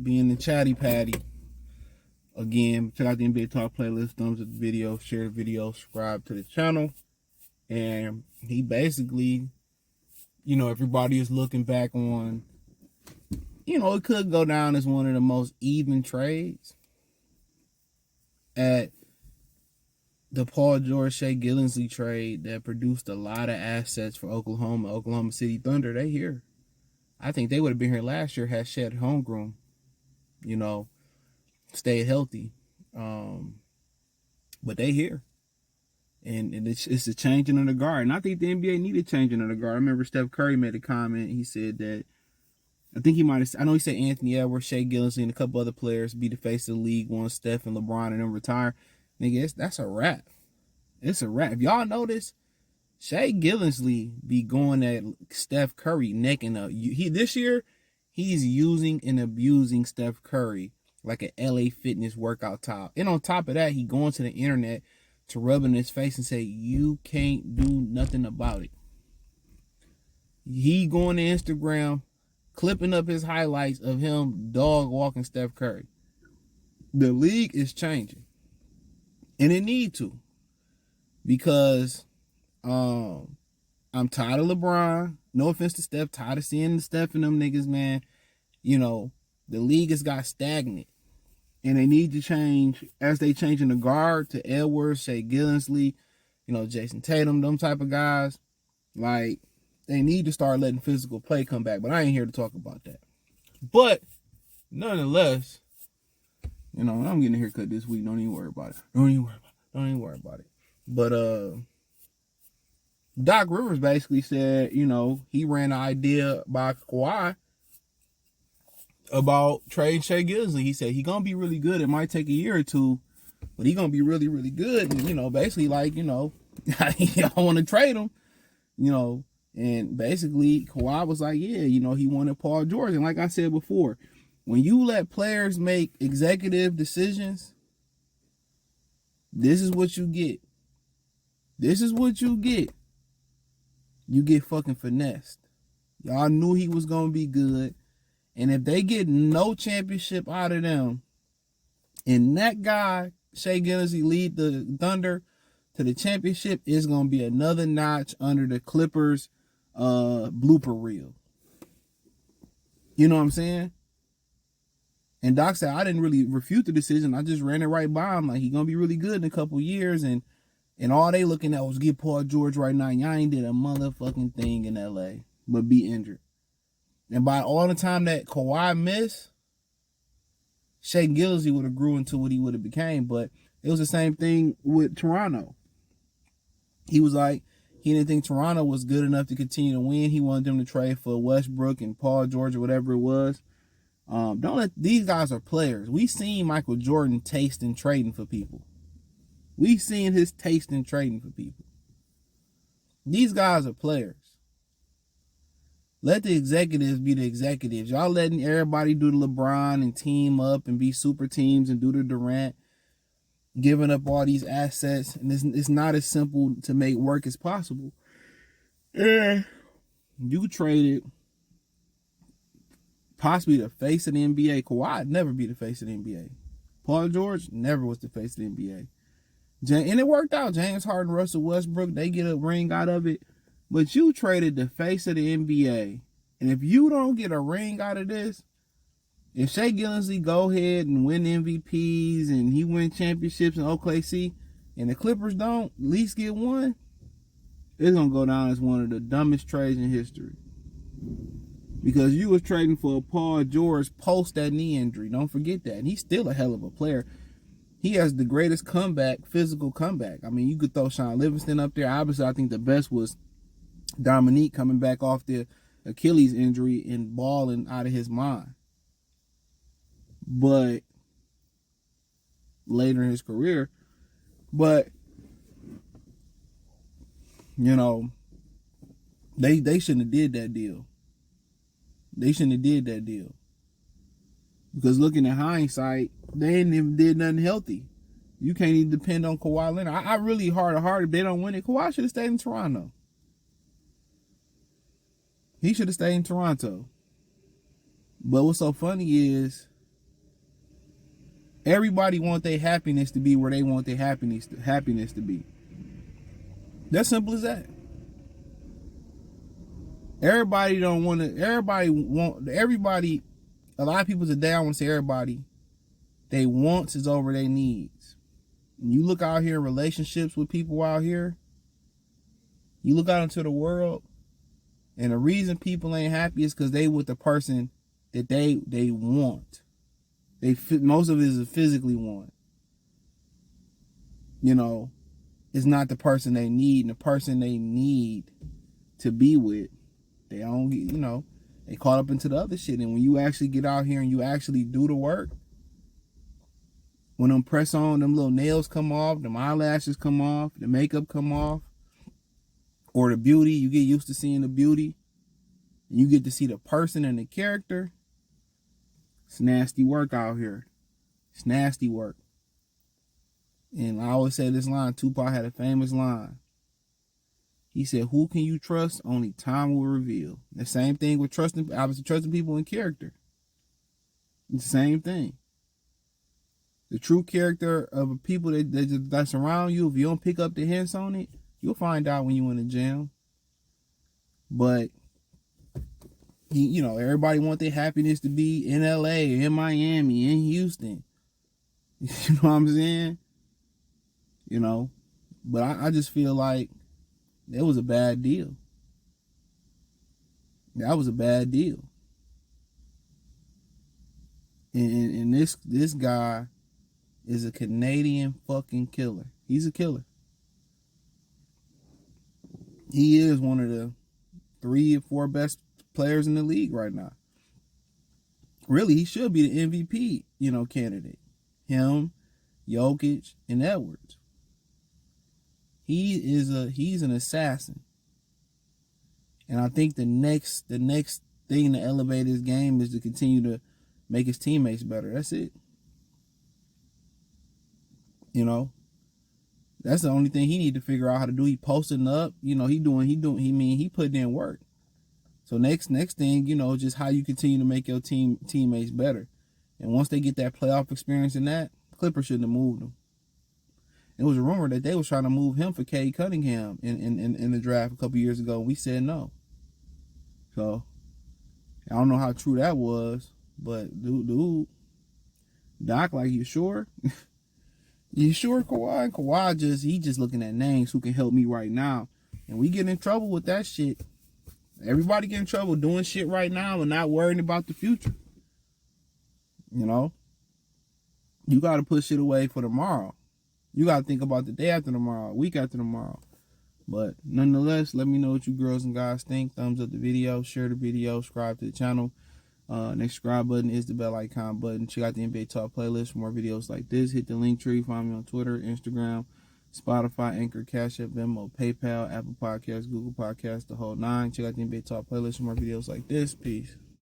being the chatty patty. Again, check out the NBA Talk playlist, thumbs up the video, share the video, subscribe to the channel. And he basically, everybody is looking back on, it could go down as one of the most even trades at the Paul George, Shai Gilgeous-Alexander trade that produced a lot of assets for Oklahoma City Thunder. They here. I think they would have been here last year had Shai homegrown, stayed healthy. But they here. And it's a changing of the guard. And I think the NBA needed changing of the guard. I remember Steph Curry made a comment. He said that, I know he said Anthony Edwards, Shai Gilgeous-Alexander, and a couple other players be the face of the league once Steph and LeBron and them retire. Nigga, that's a wrap. It's a wrap. If y'all notice, Shai Gilgeous-Alexander be going at Steph Curry neck and up. This year, he's using and abusing Steph Curry like an LA Fitness workout top. And on top of that, he going to the internet to rub in his face and say, you can't do nothing about it. He going to Instagram, clipping up his highlights of him dog walking Steph Curry. The league is changing. And it need to. Because I'm tired of LeBron. No offense to Steph. Tired of seeing Steph and them niggas, man. The league has got stagnant. And they need to change as they changing the guard to Edwards, Shai Gilgeous-Alexander, Jason Tatum, them type of guys. Like, they need to start letting physical play come back. But I ain't here to talk about that. But, nonetheless, I'm getting a haircut this week. Don't even worry about it. Don't even worry about it. But, Doc Rivers basically said, he ran an idea by Kawhi about trading Shai Gilgeous-Alexander. He said he gonna be really good. It might take a year or two, but he gonna be really, really good. And, basically like, I want to trade him, and basically Kawhi was like, yeah, he wanted Paul George. And like I said before, when you let players make executive decisions, this is what you get. This is what you get. You get fucking finessed. Y'all knew he was gonna be good. And if they get no championship out of them, and that guy, Shai Gilgeous-Alexander, lead the Thunder to the championship, it's going to be another notch under the Clippers blooper reel. You know what I'm saying? And Doc said, I didn't really refute the decision. I just ran it right by him. Like, he's going to be really good in a couple years. And all they looking at was get Paul George right now. Y'all ain't did a motherfucking thing in L.A. but be injured. And by all the time that Kawhi missed, Shai Gilgeous-Alexander would have grew into what he would have became. But it was the same thing with Toronto. He was like, he didn't think Toronto was good enough to continue to win. He wanted them to trade for Westbrook and Paul George or whatever it was. Don't let, these guys are players. We seen Michael Jordan tasting trading for people. We seen his tasting trading for people. These guys are players. Let the executives be the executives. Y'all letting everybody do the LeBron and team up and be super teams and do the Durant, giving up all these assets. And it's not as simple to make work as possible. You traded possibly the face of the NBA. Kawhi would never be the face of the NBA. Paul George never was the face of the NBA. And it worked out. James Harden, Russell Westbrook, they get a ring out of it. But you traded the face of the NBA. And if you don't get a ring out of this, if Shai Gilgeous-Alexander go ahead and win MVPs and he win championships in OKC, and the Clippers don't at least get one, it's going to go down as one of the dumbest trades in history. Because you was trading for Paul George post that knee injury. Don't forget that. And he's still a hell of a player. He has the greatest comeback, physical comeback. I mean, you could throw Sean Livingston up there. Obviously, I think the best was Dominique coming back off the Achilles injury and balling out of his mind. But later in his career, but they shouldn't have did that deal. They shouldn't have did that deal. Because looking at hindsight, they ain't even did nothing healthy. You can't even depend on Kawhi Leonard. I really hard if they don't win it, Kawhi should have stayed in Toronto. He should have stayed in Toronto. But what's so funny is Everybody want their happiness to be where they want their happiness to be. That's simple as that. Everybody don't want to. Everybody. A lot of people today, I want to say everybody, they wants is over their needs. When you look out here in relationships with people out here, you look out into the world, and the reason people ain't happy is because they with the person that they want. Most of it is a physically want. You know, it's not the person they need, and the person they need to be with, they don't, they caught up into the other shit. And when you actually get out here and you actually do the work, when them press on, them little nails come off, them eyelashes come off, the makeup come off, or the beauty, you get used to seeing the beauty, and you get to see the person and the character. It's nasty work out here. It's nasty work. And I always say this line, Tupac had a famous line. He said, who can you trust? Only time will reveal. The same thing with trusting people in character. It's the same thing. The true character of the people that surround you, if you don't pick up the hints on it, you'll find out when you in the jam. But everybody want their happiness to be in LA, in Miami, in Houston. You know what I'm saying? But I just feel like it was a bad deal. That was a bad deal. And this guy is a Canadian fucking killer. He's a killer. He is one of the 3 or 4 best players in the league right now. Really, he should be the MVP, candidate. Him, Jokic, and Edwards. He's an assassin. And I think the next thing to elevate his game is to continue to make his teammates better. That's it. That's the only thing he need to figure out how to do. He posting up, he putting in work. So next thing, just how you continue to make your teammates better. And once they get that playoff experience in that, Clippers shouldn't have moved him. It was a rumor that they was trying to move him for Cade Cunningham in the draft a couple years ago. We said no. So I don't know how true that was, but dude, Doc, like, you sure? You sure, Kawhi? Kawhi he just looking at names who can help me right now. And we get in trouble with that shit. Everybody get in trouble doing shit right now and not worrying about the future. You got to put shit away for tomorrow. You got to think about the day after tomorrow, week after tomorrow. But nonetheless, let me know what you girls and guys think. Thumbs up the video, share the video, subscribe to the channel. Next subscribe button is the bell icon button. Check out the NBA Talk playlist for more videos like this. Hit the link tree. Find me on Twitter, Instagram, Spotify, Anchor, Cash App, Venmo, PayPal, Apple Podcasts, Google Podcasts, the whole 9. Check out the NBA Talk playlist for more videos like this. Peace.